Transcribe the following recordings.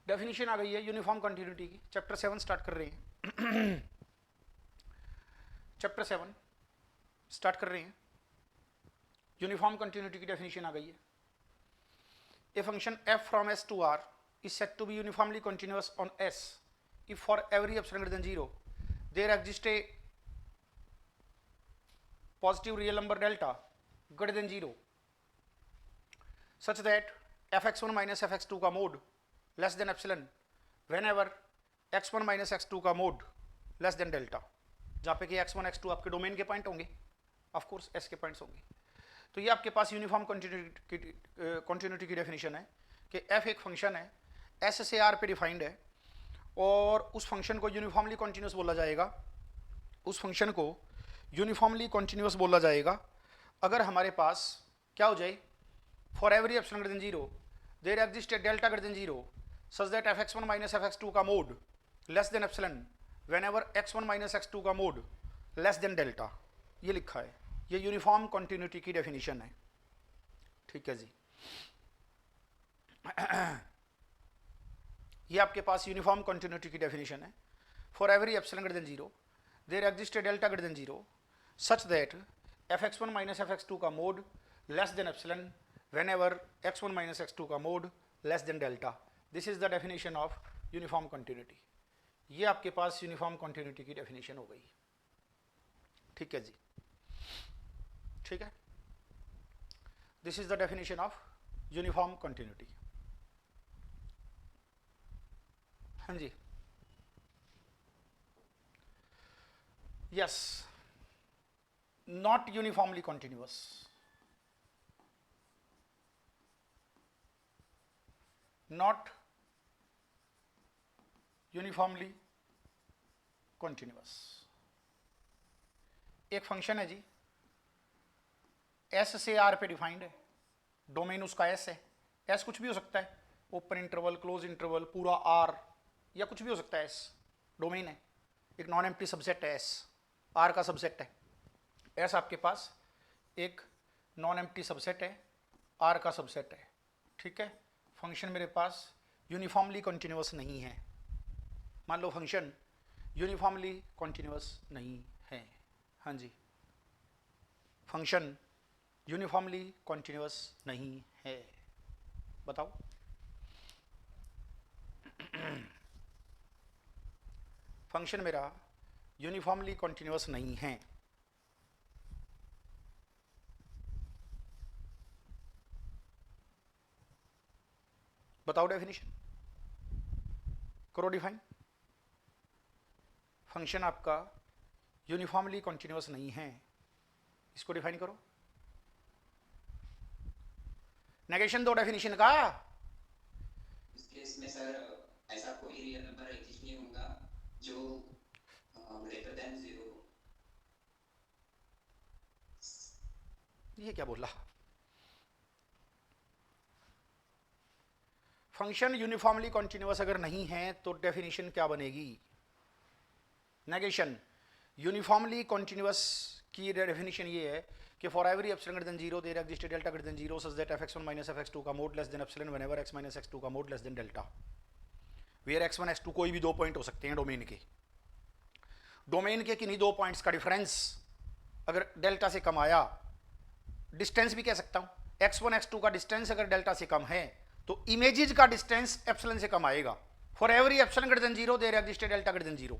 Definition आ गई है uniform continuity की। चैप्टर 7 स्टार्ट कर रहे हैं। चैप्टर 7 स्टार्ट कर रहे हैं। यूनिफॉर्म कंटिन्यूटी की डेफिनेशन आ गई है। A function f from s to r is said to be uniformly continuous on s if for every epsilon greater than 0 there exists a positive real number delta greater than 0 such that fx1 minus fx2 का mod less than epsilon whenever x1 minus x2 का mod less than delta, जहाँ पे कि x1 x2 आपके domain के point होंगे, of course s के points होंगे। तो ये आपके पास यूनिफॉर्म कंटिन्यूटी की डेफिनेशन है कि f एक फंक्शन है, s से r पे डिफाइंड है, और उस फंक्शन को यूनिफॉर्मली कॉन्टिन्यूस बोला जाएगा। उस फंक्शन को यूनिफॉर्मली कॉन्टिन्यूस बोला जाएगा अगर हमारे पास क्या हो जाए, for every epsilon greater than 0 there exist a delta greater than 0 such that fx1 minus fx2 का mod less than epsilon whenever x1 minus x2 का मोड लेस देन डेल्टा। ये लिखा है, ये यूनिफॉर्म कंटिन्यूटी की डेफिनेशन है। ठीक है जी। ये आपके पास यूनिफॉर्म कंटिन्यूटी की डेफिनेशन है। For every epsilon greater than 0 there exist a delta greater than 0 such that fx1 minus fx2 का mod less than epsilon whenever x1 minus x2 का mod less than delta. This is the definition of uniform continuity. ये आपके पास uniform continuity की definition हो गई। ठीक है जी, ठीक है। This is the definition of uniform continuity. हाँ जी, yes, not uniformly continuous. Not uniformly continuous. एक फंक्शन है जी, s से r पे डिफाइंड है, डोमेन उसका s है। s कुछ भी हो सकता है, ओपन इंटरवल, क्लोज इंटरवल, पूरा r, या कुछ भी हो सकता है। s डोमेन है, एक नॉन एम्प्टी सबसेट है। s r का सबसेट है। s आपके पास एक नॉन एम्प्टी सबसेट है, r का सबसेट है। ठीक है। फंक्शन मेरे पास यूनिफॉर्मली कंटिन्यूअस नहीं है। मान लो फंक्शन यूनिफॉर्मली कंटिन्यूअस नहीं है। हाँ जी, फंक्शन यूनिफॉर्मली कंटिन्यूअस नहीं है। बताओ। फंक्शन मेरा यूनिफॉर्मली कंटिन्यूअस नहीं है। बताओ डेफिनेशन करो, डिफाइन। फंक्शन आपका यूनिफॉर्मली कंटिन्यूअस नहीं है, इसको डिफाइन करो। नेगेशन दो डेफिनेशन का। इस केस में सर ऐसा कोई रियल नंबर एग्जिस्ट नहीं होगा जो ग्रेटर देन 0 हो। ये क्या बोला? फंक्शन यूनिफॉर्मली कंटिन्यूअस अगर नहीं है तो डेफिनेशन क्या बनेगी? नेगेशन। यूनिफॉर्मली कंटिन्यूअस की डेफिनेशन ये है कि for every epsilon greater than 0 there exist delta greater than 0 such that fx1 minus fx2 का mod less than epsilon whenever x minus x2 का mod less than delta. Where x1 x2 कोई भी दो point हो सकते हैं domain के। Domain के किन्हीं दो पॉइंट्स का डिफरेंस अगर डेल्टा से कम आया, डिस्टेंस भी कह सकता हूं, x1 x2 का डिस्टेंस अगर डेल्टा से कम है तो इमेजेस का डिस्टेंस एप्सिलॉन से कम आएगा। For every epsilon greater than 0 there exist delta greater than 0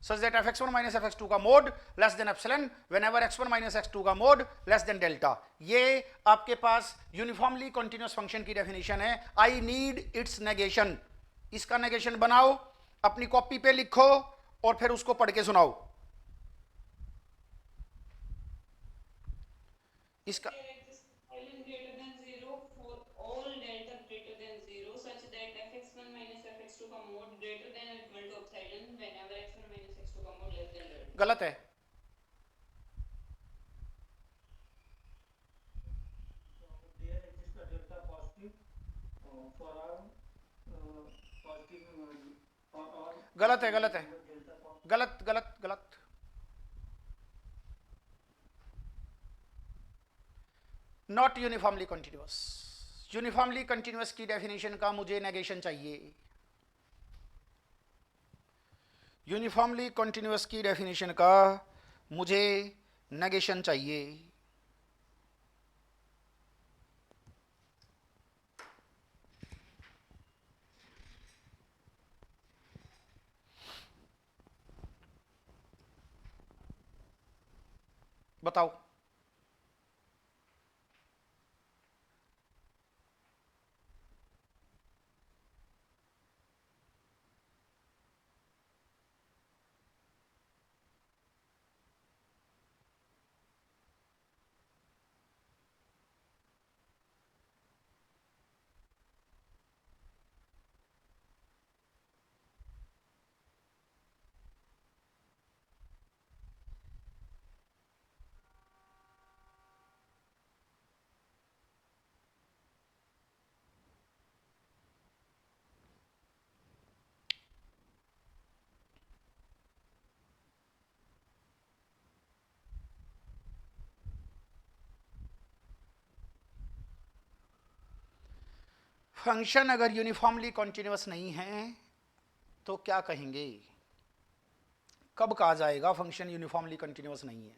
such that fx1 minus fx2 का mod less than epsilon whenever x1 minus x2 का मोड लेस देन डेल्टा। ये आपके पास यूनिफॉर्मली कंटिन्यूअस फंक्शन की definition है। I need its negation. इसका negation बनाओ, अपनी कॉपी पे लिखो और फिर उसको पढ़ के सुनाओ। इसका गलत है। there exists a delta positive for all positive for all गलत है, गलत है, delta positive. गलत गलत गलत। Not uniformly continuous. Uniformly continuous की डेफिनेशन का मुझे नेगेशन चाहिए। यूनिफॉर्मली कंटिन्यूअस की डेफिनेशन का मुझे नेगेशन चाहिए। बताओ। फंक्शन अगर यूनिफॉर्मली कॉन्टिन्यूअस नहीं है तो क्या कहेंगे? कब कहा जाएगा फंक्शन यूनिफॉर्मली कंटिन्यूअस नहीं है?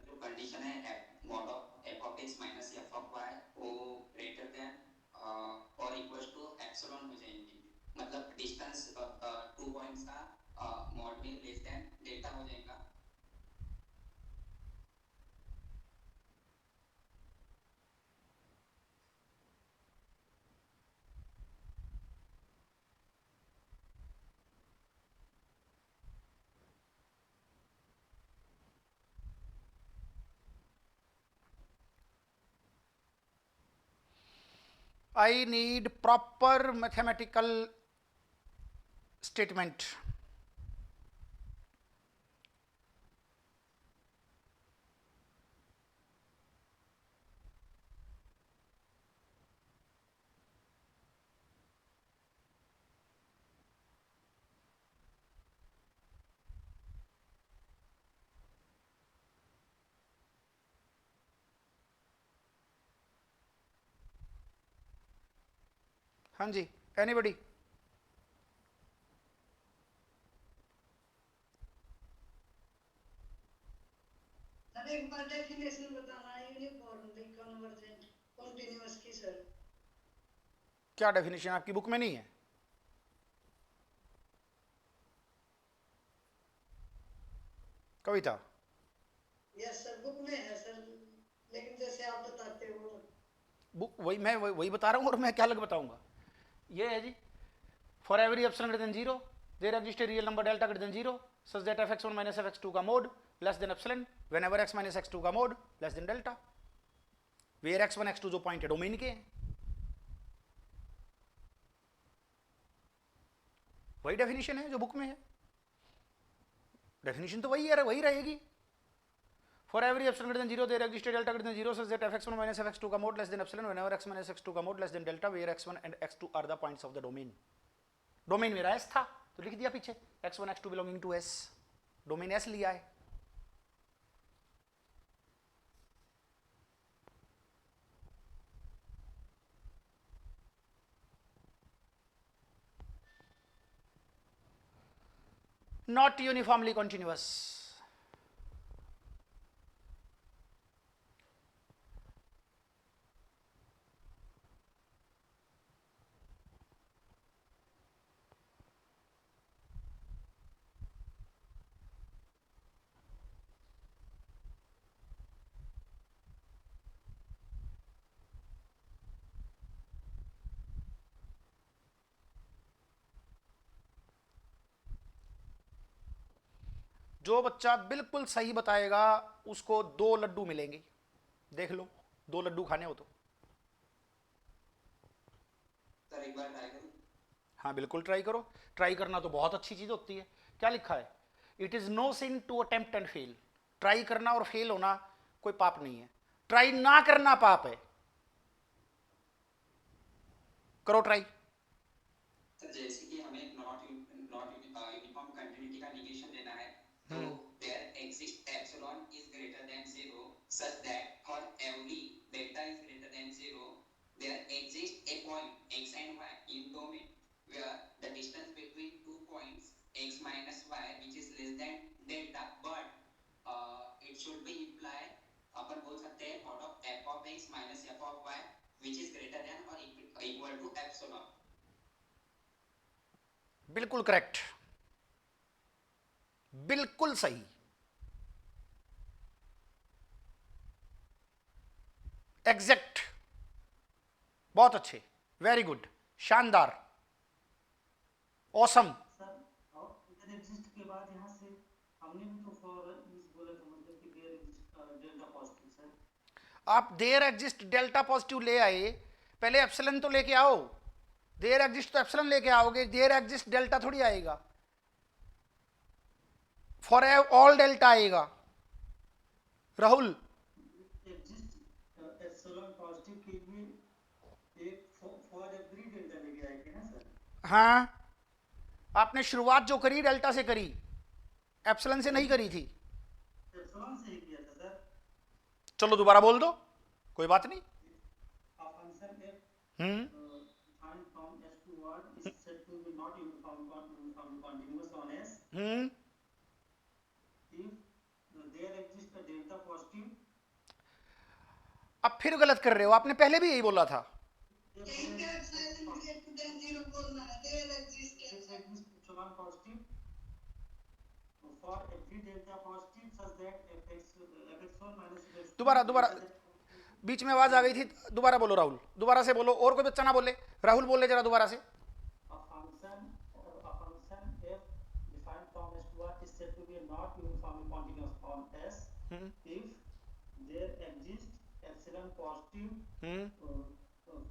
जो कंडीशन है mod of f of x minus f of y वो ग्रेटर देन और इक्वल टू एप्सिलॉन हो जाएंगे। मतलब डिस्टेंस 2 पॉइंट्स का मॉड में लेस देन डेल्टा हो जाएगा। I need proper mathematical statement. हाँ जी, एनीबडी? सर एक बार डेफिनेशन बताना यूनिफॉर्मली कन्वर्जेंट कंटीन्यूअस की सर। क्या डेफिनेशन आपकी बुक में नहीं है? कविता? यस सर बुक में है सर, लेकिन जैसे आप बताते हो बुक वही बता रहा हूँ, और मैं क्या अलग बताऊंगा? ये है जी, for every epsilon greater than 0 there exist a real number delta greater than 0 such that fx1 minus fx2 का mod less than epsilon whenever x minus x2 का mod less than delta, where x1 x2 जो point है domain के हैं। वही definition है जो book में है। डेफिनेशन तो वही है, वही रहेगी। For every epsilon greater than 0 there exist a delta greater than 0 such that fx1 minus fx2 का mod less than epsilon whenever x minus x2 का mod less than delta, where x1 and x2 are the points of the domain. Domain मेरा S था तो लिख दिया पीछे x1 x2 belonging to S, domain S लिया है। Not uniformly continuous. जो बच्चा बिल्कुल सही बताएगा उसको 2 लड्डू मिलेंगे। देख लो, 2 लड्डू खाने हो तो। सर एक बार ट्राई करूं? हाँ बिल्कुल ट्राई करो। ट्राई करना तो बहुत अच्छी चीज होती है। क्या लिखा है? It is no sin to attempt and fail. Try करना और फेल होना कोई पाप नहीं है। ट्राई ना करना पाप है, करो ट्राई। सर जैसे कि हमें नॉट यूनिफॉर्म कंटिन्यूटी का निगेशन लेना है, तो there exist epsilon is greater than 0 such that for every delta is greater than 0 there exist a point x and y in domain where the distance between 2 points x minus y which is less than delta, but it should be imply अपन बोल सकते हैं thought of f of x minus f of y which is greater than or equal to epsilon। बिल्कुल correct, बिल्कुल सही, exact, बहुत अच्छे, very good, शानदार, awesome. Sir और इधर एग्जिस्ट के बाद यहाँ से हमने भी तो फॉर इज बोला था, मतलब कि there exist delta positive sir. आप देयर एग्जिस्ट डेल्टा पॉजिटिव ले आए, पहले एप्सिलन तो लेके आओ, देयर एग्जिस्ट तो एप्सिलन लेके आओगे, देयर एग्जिस्ट डेल्टा थोड़ी आएगा, फॉर ऑल डेल्टा आएगा। राहुल एग्जिस्ट एप्सिलॉन पॉजिटिव के लिए एक फॉर एवरी डेल्टा लेके आए थे ना सर। हाँ, आपने शुरुआत जो करी डेल्टा से करी, एप्सिलन से नहीं करी थी। एप्सिलॉन से ही किया था सर। चलो दोबारा बोल दो, कोई बात नहीं। A function f hmm defined from S to R is said to be not uniform continuous on S if there exists a delta positive। अब फिर गलत कर रहे हो, आपने पहले भी यही बोला था। यहीं पे epsilon greater than 0 बोलना है, there exists epsilon positive for every delta positive such that fx1 minus fx2 दोबारा बीच में आवाज आ गई थी, दोबारा बोलो राहुल, दोबारा से बोलो, और कोई बच्चा ना बोले, राहुल बोले जरा दोबारा से। A function f defined from S to R is said to be not uniformly continuous on S if there exists epsilon positive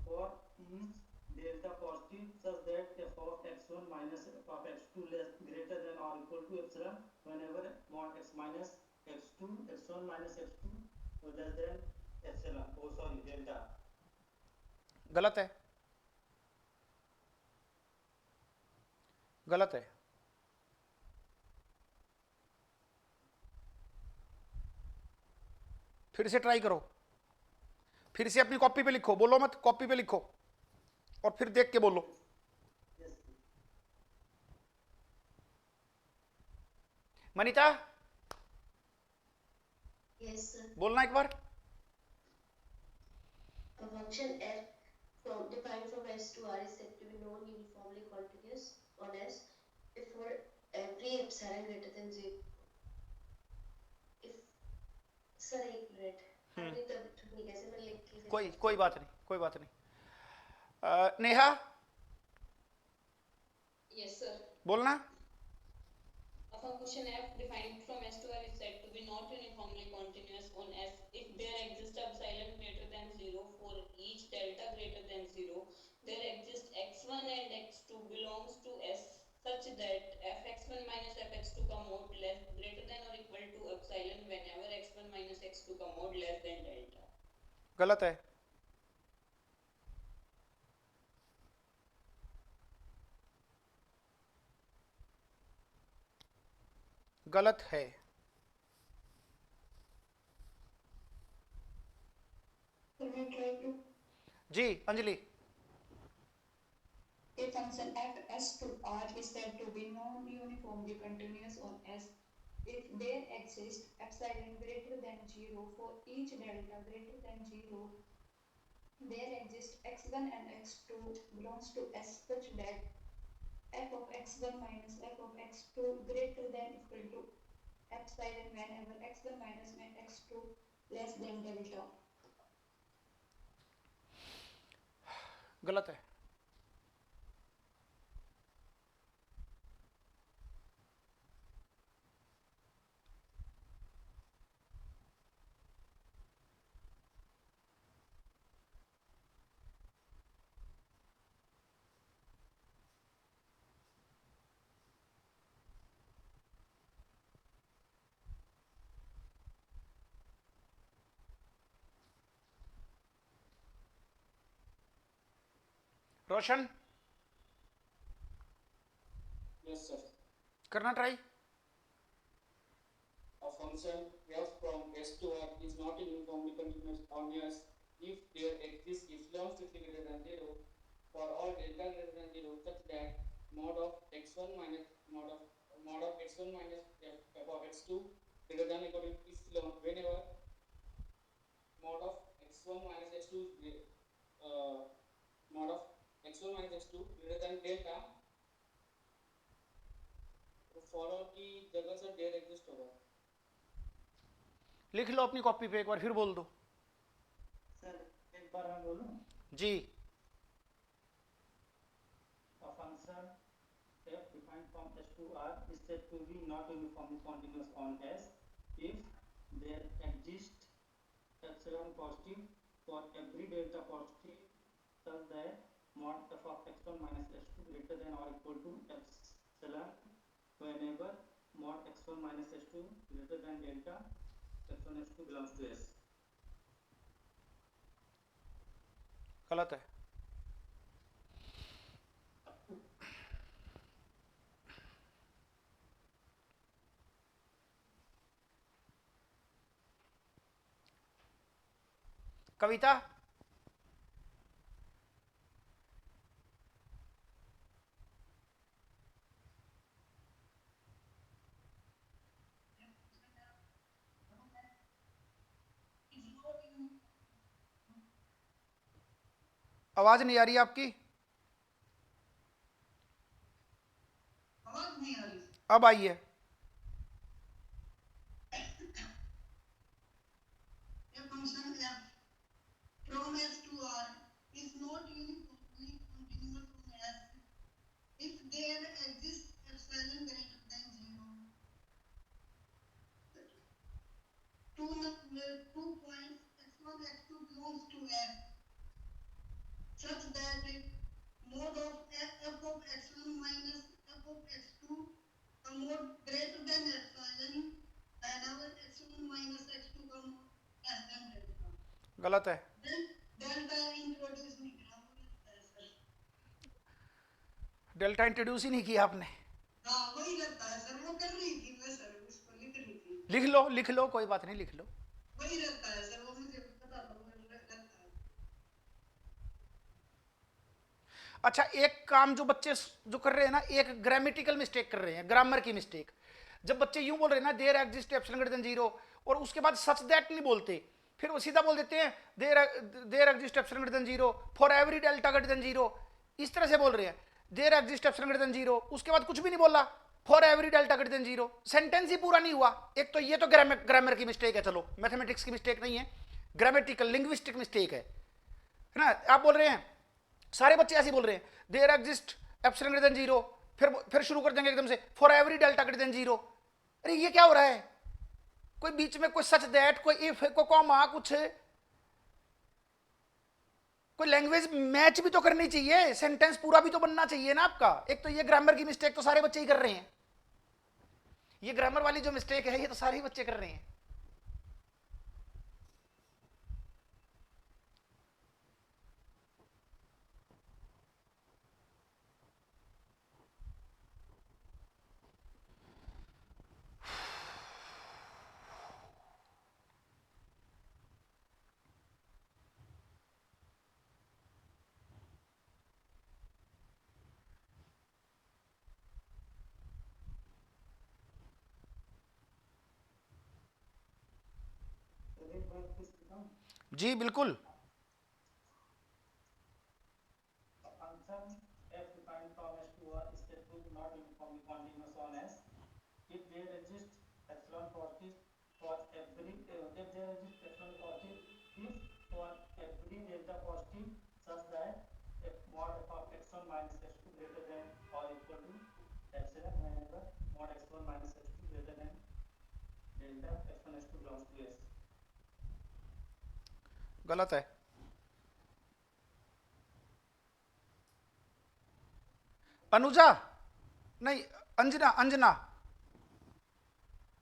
for each delta positive such that f of x1 minus f of x2 less greater than or equal to epsilon whenever mod x minus x2 x1 minus x2 less than epsilon, oh sorry delta। गलत है, गलत है। फिर से try करो, फिर से अपनी कॉपी पे लिखो, बोलो मत, कॉपी पे लिखो और फिर देख के बोलो। Manita Yes, sir. बोलना एक बार। A function f defined from S to R is said to be non-uniformly continuous on S if for every epsilon greater than 0 if sir एक मिनट हमने तो अभी कैसे मैं लिख के कोई बात नहीं, कोई बात नहीं। Neha Yes, sir. बोलना। A function f defined from S to R is said to be not uniformly continuous on S if there exists epsilon greater than 0 for each delta greater than 0. There exists x1 and x2 belongs to S such that fx1 minus fx2 का mod less greater than or equal to epsilon whenever x1 minus x2 का mod less than delta। गलत है, गलत है। जी Anjali. A function f S to R is said to be non-uniformly continuous on S if there exists epsilon greater than 0 for each delta greater than 0. There exists x1 and x2 belongs to S such that f of x1 minus f of x2 greater than equal to epsilon whenever x1 minus x2 less than delta। गलत है, रोशन Yes, sir. करना try. A function f from S to R is not uniformly continuous on S if there exists epsilon strictly greater than 0 for all delta greater than 0 such that mod of x1 minus mod of x1 minus f of x2 greater than or equal to epsilon whenever mod of x1 minus x2 mod of x1 minus x2 greater than delta for all की जगह से der exist होगा। लिख लो अपनी copy पे, एक बार फिर बोल दो। सर एक बार मैं बोलूं? जी। A function f defined from S to R is said to be not uniformly continuous on S if there exists epsilon positive for every delta positive such that mod f of x1 minus x2 greater than or equal to epsilon whenever mod x1 minus x2 greater than delta x1 x2 belongs to S. गलत है। कविता आवाज नहीं आ रही आपकी। आवाज नहीं आ रही। अब आई है। A function f from S to R is not uniformly continuous on S if there exists epsilon greater than 0. Two points x1 x2 belongs to S such that mod of f of x1 minus f of x2 a mod greater than epsilon whenever x1 minus x2 का mod less than delta. गलत है। Delta introduce नहीं करा sir. Delta introduce ही नहीं किया आपने। हाँ वही रहता है सर, वो कर रही थी मैं सर, उसको लिख रही थी। लिख लो कोई बात नहीं, लिख लो। वही रहता है सर, वो मुझे पता था, वो रहता है। अच्छा, एक काम जो बच्चे जो कर रहे हैं ना, एक ग्रामेटिकल मिस्टेक कर रहे हैं, ग्रामर की मिस्टेक। जब बच्चे यूं बोल रहे हैं ना there exist epsilon greater than 0 और उसके बाद सच दैट नहीं बोलते, फिर वो सीधा बोल देते हैं there exist epsilon greater than 0 for every delta greater than 0। इस तरह से बोल रहे हैं there exist epsilon greater than 0, उसके बाद कुछ भी नहीं बोला, for every delta greater than 0। Sentence ही पूरा नहीं हुआ। एक तो ये तो ग्रामर की मिस्टेक है, चलो मैथमेटिक्स की मिस्टेक नहीं है, ग्रामेटिकल लिंग्विस्टिक मिस्टेक है ना। आप बोल रहे हैं, सारे बच्चे ऐसे बोल रहे हैं there exist epsilon greater than 0, फिर शुरू कर देंगे एकदम से for every delta greater than 0। अरे ये क्या हो रहा है? कोई बीच में कोई सच दैट, कोई इफ, कोई कॉमा, कुछ कोई लैंग्वेज मैच भी तो करनी चाहिए, सेंटेंस पूरा भी तो बनना चाहिए ना आपका। एक तो ये ग्रामर की मिस्टेक तो सारे बच्चे ही कर रहे हैं, ये ग्रामर वाली जो मिस्टेक है ये तो सारे ही बच्चे कर रहे हैं। जी बिल्कुल। Function f defined from S to R is said to be not uniformly continuous on S if there exists epsilon positive for every if there exists epsilon positive if for every delta positive such that f mod f of x1 minus x2 greater than or equal to epsilon whenever mod x1 minus x2 greater than delta x1 x2 belongs to S. गलत है। अनुजा नहीं, अंजना अंजना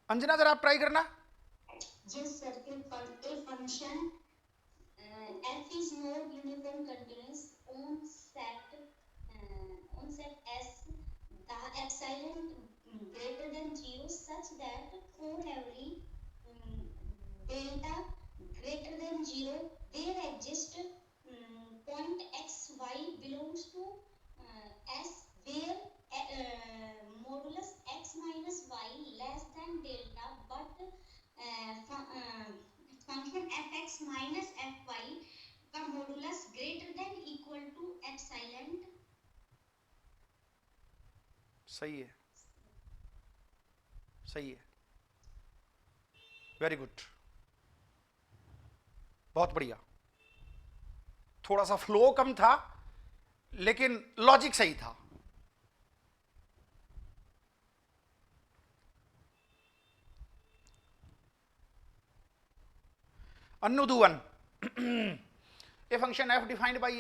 अंजना जरा आप try करना। Yes, sir. If function f is not uniform continuous on set S the epsilon greater than 0 such that for every delta greater than 0 there exists point xy belongs to S where modulus x minus y less than delta but function fx minus fy का modulus greater than equal to epsilon. सही है, सही है, very good, बहुत बढ़िया। थोड़ा सा flow कम था लेकिन लॉजिक सही था। अन्नु do one. A function f defined by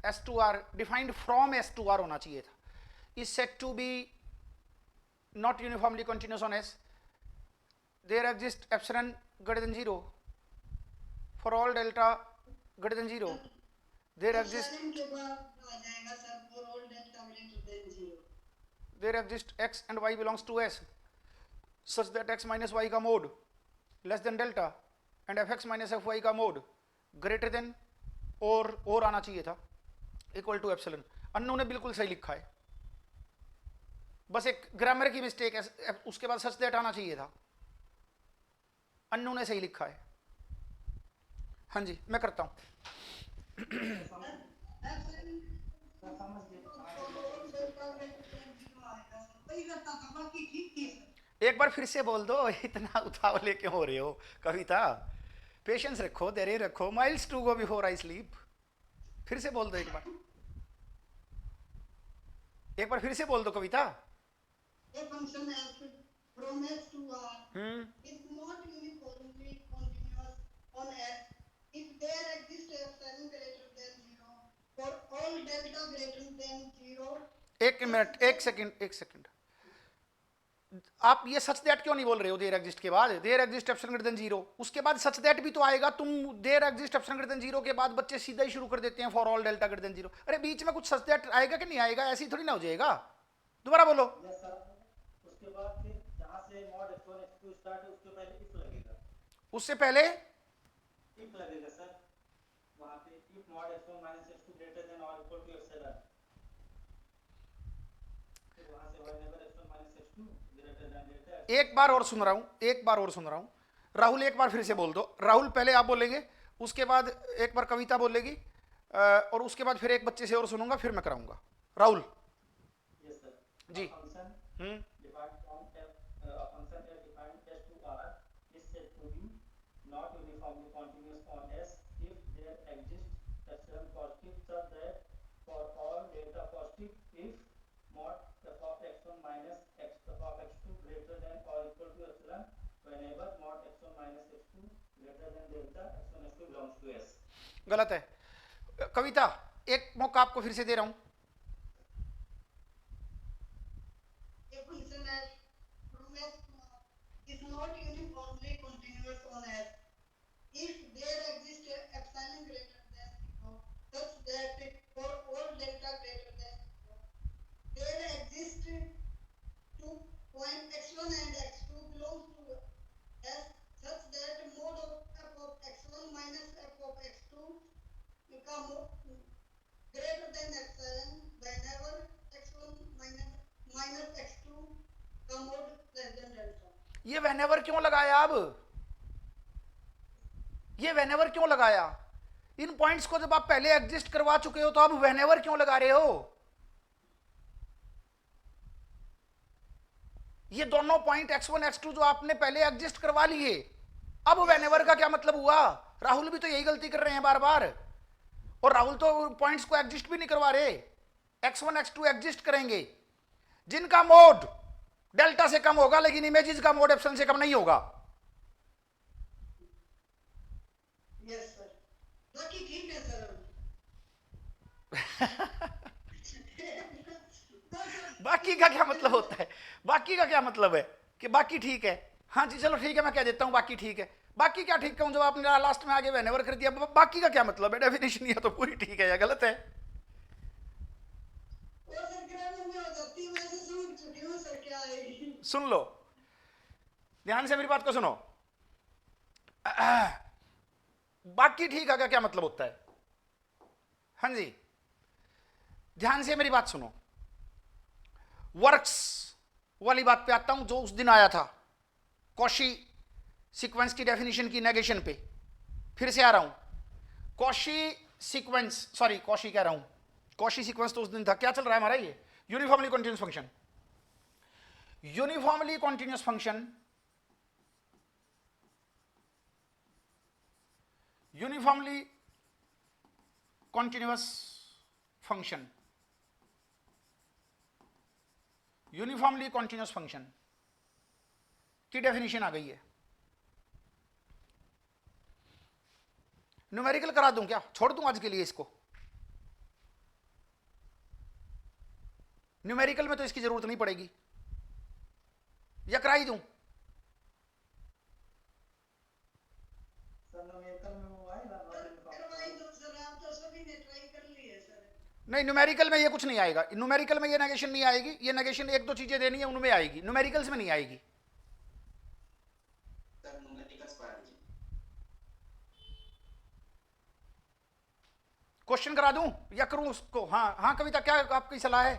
s to r, defined from s to r होना चाहिए था, is said to be not uniformly continuous on s. There exists epsilon greater than 0 for all delta greater than 0. There exists epsilon के बाद आ जाएगा sir for all delta greater than 0. There exists x and y belongs to s such that x minus y का mode less than delta and fx minus fy का mode greater than और आना चाहिए था equal to epsilon. Annu ने बिल्कुल सही लिखा है, बस एक ग्रामर की मिस्टेक है, उसके बाद सच दैट आना चाहिए था। अन्नू ने सही लिखा है। हाँ जी, मैं करता हूं। एक बार फिर से बोल दो, इतना उतावले क्यों हो रहे हो कविता? पेशेंस रखो, धैर्य रखो। Miles to go before I sleep. फिर से बोल दो एक बार फिर से बोल दो कविता। A function f from s to r is not uniformly continuous on s if there exists epsilon greater than 0 for all delta greater than 0. एक मिनट, एक सेकंड, आप ये सच दैट क्यों नहीं बोल रहे हो देयर एग्जिस्ट के बाद? There exist epsilon greater than 0, उसके बाद सच दैट भी तो आएगा। तुम there exist epsilon greater than 0 के बाद बच्चे सीधा ही शुरू कर देते हैं for all delta greater than 0। अरे बीच में कुछ सच दैट आएगा कि नहीं आएगा? ऐसी थोड़ी ना हो जाएगा। दोबारा बोलो। यस सर, उसके बाद फिर जहां से मॉड x1 x2 स्टार्ट है उसके पहले if लगेगा। उससे पहले if लगेगा सर, वहां पे if mod x1 minus x2 greater than or equal to epsilon, फिर वहां से whenever x1 minus x2 greater than delta। एक बार और सुन रहा हूं, राहुल एक बार फिर से बोल दो। राहुल पहले आप बोलेंगे, उसके बाद एक बार कविता बोलेगी और उसके बाद फिर एक बच्चे से और सुनूंगा, फिर मैं कराऊंगा। Rahul ji. defined from a function f defined s to r is said to be not uniformly continuous on s if there exists epsilon positive such that for all delta positive if mod f of x1 minus f of x2 greater than or equal to epsilon whenever mod x1 minus x2 greater than delta x1 x2 belongs to s। गलत है कविता, एक मौका आपको फिर से दे रहा हूं। Is not uniformly continuous on S if there exists epsilon greater than 0 such that for all delta greater than 0 there exist 2 point x1 and x2 belongs to S such that mod of f of x1 minus f of x2 become greater than epsilon whenever x1 minus x2 का mod less than delta। ये whenever क्यों लगाया? अब ये whenever क्यों लगाया? इन points को जब आप पहले एग्जिस्ट करवा चुके हो तो अब whenever क्यों लगा रहे हो? ये दोनों पॉइंट x1 x2 जो आपने पहले एग्जिस्ट करवा लिए, अब whenever का क्या मतलब हुआ? राहुल भी तो यही गलती कर रहे हैं बार बार, और राहुल तो पॉइंट्स को एग्जिस्ट भी नहीं करवा रहे। x1 x2 एग्जिस्ट करेंगे जिनका मोड डेल्टा से कम होगा, लेकिन इमेजेस का मोड एप्सिलॉन से कम नहीं होगा। यस सर, बाकी ठीक है सर। बाकी का क्या मतलब होता है? बाकी का क्या मतलब है कि बाकी ठीक है? हाँ जी चलो ठीक है, मैं कह देता हूं बाकी ठीक है। बाकी क्या ठीक कहूं, जब आपने लास्ट में आगे व्हेनेवर कर दिया, बाकी का क्या मतलब है? डेफिनेशन ये तो पूरी ठीक है या गलत है? वो सर ग्रामर में हो जाती है, वैसे समझ चुकी हूँ सर क्या आएगी। सुन लो, ध्यान से मेरी बात को सुनो। बाकी ठीक है का क्या मतलब होता है? हाँ जी, ध्यान से मेरी बात सुनो। वर्क्स वाली बात पे आता हूं जो उस दिन आया था, कॉशी सीक्वेंस की डेफिनेशन की नेगेशन पे। फिर से आ रहा हूं, कॉशी सीक्वेंस, सॉरी कॉशी कह रहा हूं, कॉशी सीक्वेंस तो उस दिन था। क्या चल रहा है हमारा? ये uniformly continuous function. Uniformly continuous function, uniformly continuous function, uniformly continuous function की डेफिनेशन आ गई है। न्यूमेरिकल करा दूं क्या? छोड़ दूं आज के लिए इसको? न्यूमेरिकल में तो इसकी जरूरत नहीं पड़ेगी, या करा ही दूं? करवाई दो सर, आप तो सभी ने ट्राई कर ली है सर। नहीं, न्यूमेरिकल में ये कुछ नहीं आएगा। न्यूमेरिकल में ये नेगेशन नहीं आएगी। ये नेगेशन एक दो चीजें देनी है उनमें आएगी, न्यूमेरिकल्स में नहीं आएगी। सर न्यूमेरिकल्स पढ़ा दीजिए। क्वेश्चन करा दूं या करूं उसको? हाँ हाँ, कविता क्या आपकी सलाह है?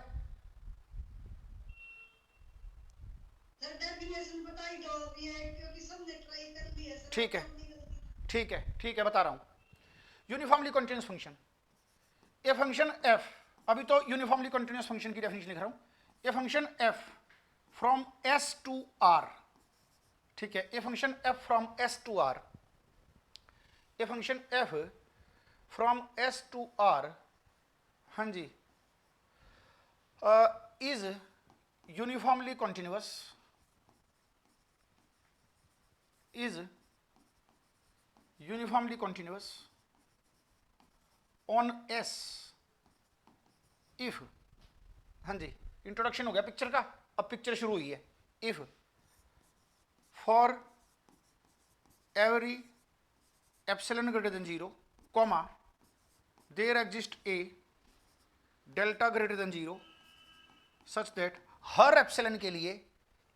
सर डेफिनेशन बताई दो अभी है, क्योंकि सबने ट्राई कर ली है सर। ठीक है, ठीक है, ठीक है, बता रहा हूं। Uniformly continuous function, a function F, अभी तो यूनिफॉर्मली कॉन्टिन्यूस फंक्शन की डेफिनेशन लिख रहा हूं। A function F from S to R, ठीक है, a function F from S to R, a function F from S to R, हाँ जी, is uniformly continuous, is uniformly continuous on S if, हाँ जी, introduction हो गया picture का, अब picture शुरू हुई है। if for every epsilon greater than 0, comma there exists a delta greater than 0 such that her epsilon के लिए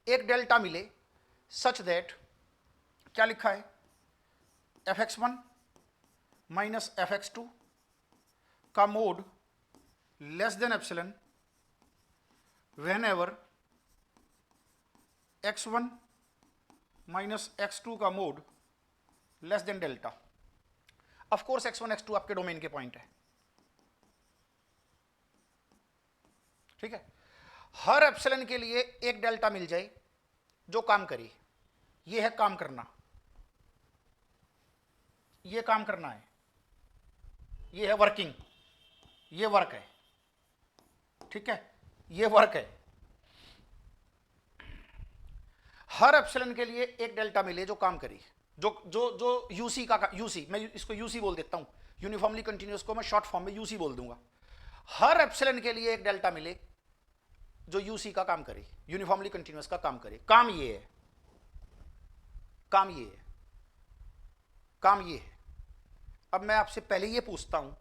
एक डेल्टा मिले, सच दैट, क्या लिखा है, fx1 माइनस fx2 का mod less than epsilon when ever x1 minus x2 का mod less than delta. Of course x1 x2 आपके डोमेन के पॉइंट है, ठीक है। हर एप्सिलॉन के लिए एक डेल्टा मिल जाए जो काम करे, ये है काम करना, ये काम करना है, ये है वर्किंग, ये वर्क है, ठीक है, ये वर्क है। हर एप्सिलॉन के लिए एक डेल्टा मिले जो काम करे, जो जो जो यूसी का, यूसी, मैं इसको यूसी बोल देता हूं, यूनिफॉर्मली कंटिन्यूअस को मैं शॉर्ट फॉर्म में यूसी बोल दूंगा। हर एप्सिलॉन के लिए एक डेल्टा मिले जो यूसी का काम करे, यूनिफॉर्मली कंटिन्यूअस का काम करे। काम ये है, काम ये है, काम ये है। अब मैं आपसे पहले ये पूछता हूं,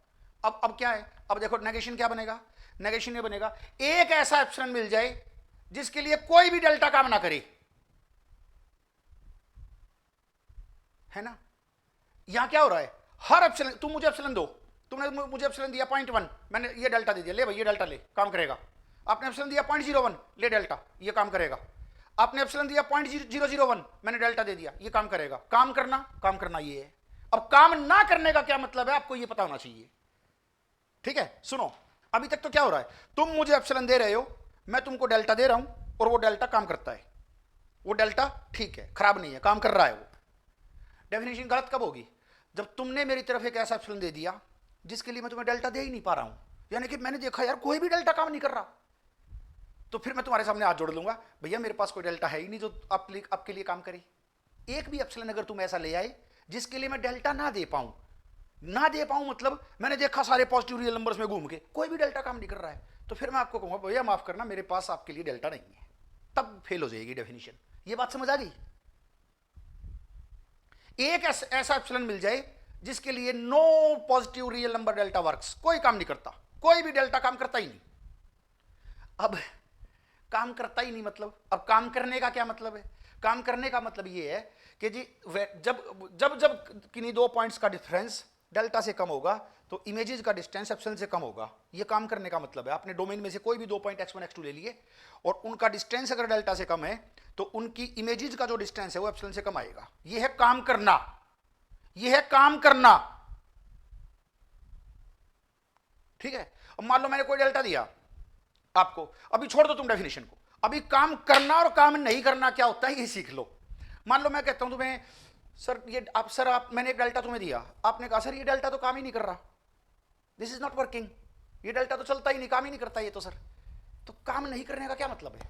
अब क्या है, अब देखो नेगेशन क्या बनेगा, नेगेशन ये बनेगा एक ऐसा एप्सिलॉन मिल जाए जिसके लिए कोई भी डेल्टा काम ना करे, है ना। यहां क्या हो रहा है, हर एप्सिलॉन, तुम मुझे एप्सिलॉन दो, तुमने मुझे एप्सिलॉन दिया 0.1, मैंने ये डेल्टा दे दिया, ले भाई ये डेल्टा ले, काम करेगा। आपने एप्सिलॉन दिया 0.01, ले डेल्टा, ये काम करेगा। आपने एप्सिलॉन दिया 0.001, मैंने डेल्टा दे दिया, ये काम करेगा। काम करना, काम करना ये है। अब काम ना करने का क्या मतलब है, आपको ये पता होना चाहिए, ठीक है। सुनो, अभी तक तो क्या हो रहा है, तुम मुझे एप्सिलॉन दे रहे हो, मैं तुमको डेल्टा दे रहा हूं और वो डेल्टा काम करता है, वो डेल्टा ठीक है, खराब नहीं है, काम कर रहा है वो। डेफिनेशन गलत कब होगी, जब तुमने मेरी तरफ एक ऐसा एप्सिलॉन दे दिया जिसके लिए मैं तुम्हें डेल्टा दे ही नहीं पा रहा हूं, यानी कि मैंने देखा यार कोई भी डेल्टा काम नहीं कर रहा, तो फिर मैं तुम्हारे सामने हाथ जोड़ लूंगा, भैया मेरे पास कोई डेल्टा है ही नहीं जो आपके लिए काम करे। एक भी एप्सिलॉन अगर तुम ऐसा ले आए जिसके लिए मैं डेल्टा ना दे पाऊं, ना दे पाऊं मतलब मैंने देखा सारे पॉजिटिव रियल नंबर्स में घूम के कोई भी डेल्टा काम नहीं कर रहा है, तो फिर मैं आपको कहूंगा भैया माफ करना, मेरे पास आपके लिए डेल्टा नहीं है, तब फेल हो जाएगी डेफिनेशन। ये बात समझ आ गई। एक ऐसा एप्सिलॉन मिल जाए जिसके लिए no positive real number delta works, कोई काम नहीं करता, कोई भी डेल्टा काम करता ही नहीं। अब काम करता ही नहीं मतलब, अब काम करने का क्या मतलब है? काम करने का मतलब ये है कि जी जब जब जब किन्हीं दो पॉइंट्स का डिफरेंस डेल्टा से कम होगा तो इमेजेस का डिस्टेंस एप्सिलॉन से कम होगा। ये काम करने का मतलब है। आपने डोमेन में से कोई भी दो पॉइंट x1 x2 ले लिए और उनका डिस्टेंस अगर डेल्टा से कम है तो उनकी इमेजेस का जो डिस्टेंस है वो एप्सिलॉन से कम आएगा। ये है काम करना, ये है काम करना। ठीक है, अब मान लो मैंने कोई डेल्टा दिया आपको, अभी छोड़ दो तुम डेफिनेशन को, अभी काम करना और काम नहीं करना क्या होता है ये सीख लो। मान लो मैं कहता हूं तुम्हें सर ये आप मैंने एक डेल्टा तुम्हें दिया, आपने कहा सर ये डेल्टा तो काम ही नहीं कर रहा, दिस इज नॉट वर्किंग, ये डेल्टा तो चलता ही नहीं, काम ही नहीं करता ये तो। सर तो काम नहीं करने का क्या मतलब है?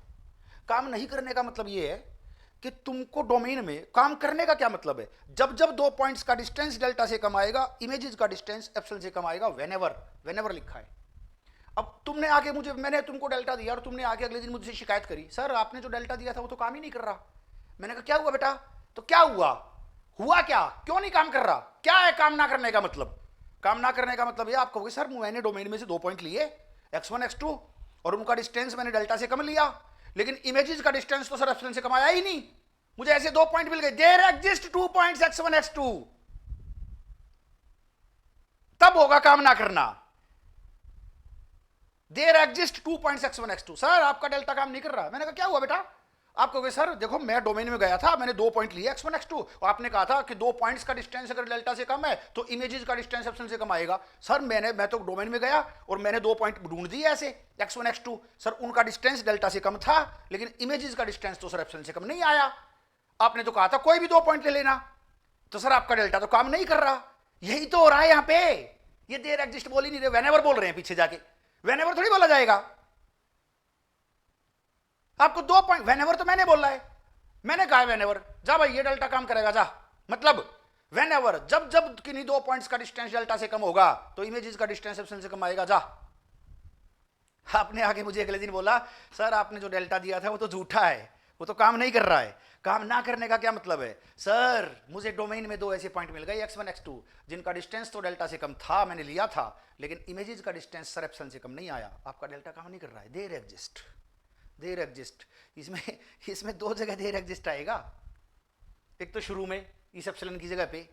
काम नहीं करने का मतलब ये है कि तुमको डोमेन में काम करने का क्या मतलब है? जब जब दो पॉइंट्स का डिस्टेंस डेल्टा से कम आएगा, इमेजेस का डिस्टेंस एप्सिलॉन से कम आएगा, व्हेनेवर लिखा है। अब तुमने आके मैंने तुमको डेल्टा दिया और तुमने आके अगले दिन मुझसे शिकायत करी, सर आपने जो डेल्टा दिया था वो तो काम ही नहीं कर रहा। मैंने कहा क्या हुआ बेटा? तो क्या हुआ? हुआ क्या? क्यों नहीं काम कर रहा? क्या है काम ना करने का मतलब? काम ना करने का मतलब ये आप कहोगे सर मैंने डोमेन में से दो पॉइंट लिए x1 x2 और उनका डिस्टेंस मैंने डेल्टा से कम लिया, लेकिन इमेजेस का डिस्टेंस तो सर एप्सिलॉन से कम आया ही नहीं। मुझे ऐसे दो पॉइंट मिल गए, there exist 2 points x1 x2, तब होगा काम ना करना। There exist 2 points x1 x2, sir आपका डेल्टा काम नहीं कर रहा। मैंने कहा क्या हुआ बेटा? आप कहोगे सर देखो मैं डोमेन में गया था, मैंने दो पॉइंट लिए x1 x2 और आपने कहा था कि दो पॉइंट्स का डिस्टेंस अगर डेल्टा से कम है तो इमेजेस का डिस्टेंस एप्सिलॉन से कम आएगा। सर मैं तो डोमेन में गया और मैंने दो पॉइंट ढूंढ दिए ऐसे x1 x2, सर उनका डिस्टेंस डेल्टा से कम था लेकिन इमेजेस का डिस्टेंस तो सर एप्सिलॉन से कम नहीं आया। आपने तो कहा था कोई भी दो पॉइंट ले लेना, तो सर आपका डेल्टा तो काम नहीं कर रहा। यही तो हो रहा है यहाँ पे। ये देयर एग्जिस्ट बोल ही नहीं रहे, व्हेनेवर बोल रहे हैं पीछे जाके। व्हेनेवर थोड़ी बोला जाएगा, आपको दो पॉइंट, व्हेनेवर तो मैंने बोला है, मैंने कहा है व्हेनेवर, जा भाई ये डेल्टा काम करेगा जा। मतलब व्हेनेवर जब जब किन्हीं दो पॉइंट्स का डिस्टेंस डेल्टा से कम होगा तो इमेजेस का डिस्टेंस एप्सिलॉन से कम आएगा जा। आपने आगे मुझे अगले दिन बोला सर आपने जो डेल्टा दिया था वो तो झूठा है, वो तो काम नहीं कर रहा है। काम ना करने का क्या मतलब है? सर मुझे डोमेन में दो ऐसे पॉइंट मिल गए x1 x2 जिनका डिस्टेंस तो डेल्टा से कम था, मैंने लिया था, लेकिन इमेजेस का डिस्टेंस सर एप्सिलॉन से कम नहीं आया। आपका डेल्टा काम नहीं कर रहा है। देयर एग्जिस्ट इसमें दो जगह देयर एग्जिस्ट आएगा, एक तो शुरू में इस एप्सिलॉन की जगह पे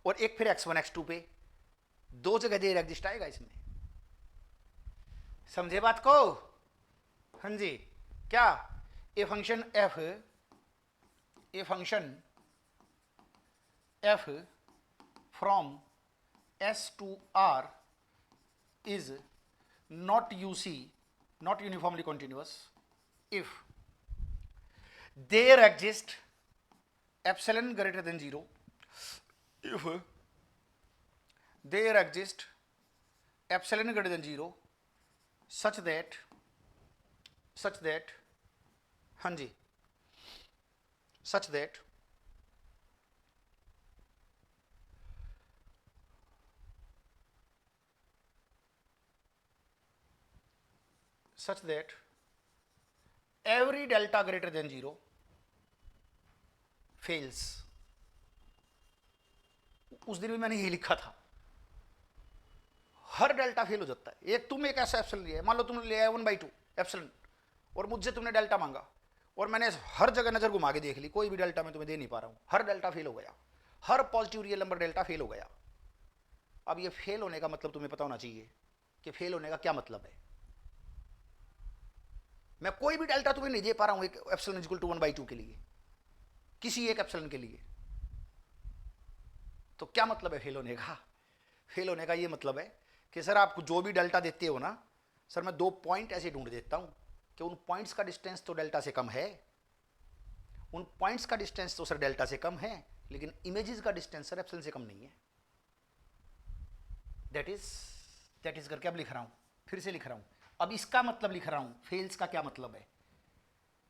और एक फिर x1 x2 पे, दो जगह देयर एग्जिस्ट आएगा इसमें। समझे बात को? हाँ जी। क्या a function f from S to R is not uniformly continuous if there exists epsilon greater than 0, if there exists epsilon greater than 0 such that हाँ जी, such that every delta greater than 0 fails। उस दिन भी मैंने यही लिखा था, हर delta fail हो जाता है। तुम एक ऐसा एप्सिलॉन लिया है, मान लो तुमने लिया है 1/2 एप्सिलॉन और मुझसे तुमने डेल्टा मांगा और मैंने हर जगह नजर घुमा के देख ली, कोई भी डेल्टा मैं तुम्हें दे नहीं पा रहा हूं, हर डेल्टा फेल हो गया, हर positive real number delta fail हो गया। अब ये फेल होने का मतलब तुम्हें पता होना चाहिए कि फेल होने का क्या मतलब है। मैं कोई भी डेल्टा तुम्हें नहीं दे पा रहा हूं एक एप्सिलॉन इक्वल टू 1/2 के लिए, किसी एक एप्सिलॉन के लिए। तो क्या मतलब है फेल होने का? फेल होने का ये मतलब है कि सर आप जो भी डेल्टा देते हो ना, सर मैं दो पॉइंट ऐसे ढूंढ देता हूं कि उन पॉइंट्स का डिस्टेंस तो डेल्टा से कम है, उन पॉइंट्स का डिस्टेंस तो सर डेल्टा से कम है, लेकिन इमेजेस का डिस्टेंस सर एप्सिलॉन से कम नहीं है। दैट इज करके अब लिख रहा हूं, फिर से लिख रहा हूं, अब इसका मतलब लिख रहा हूं। फेल्स का क्या मतलब है?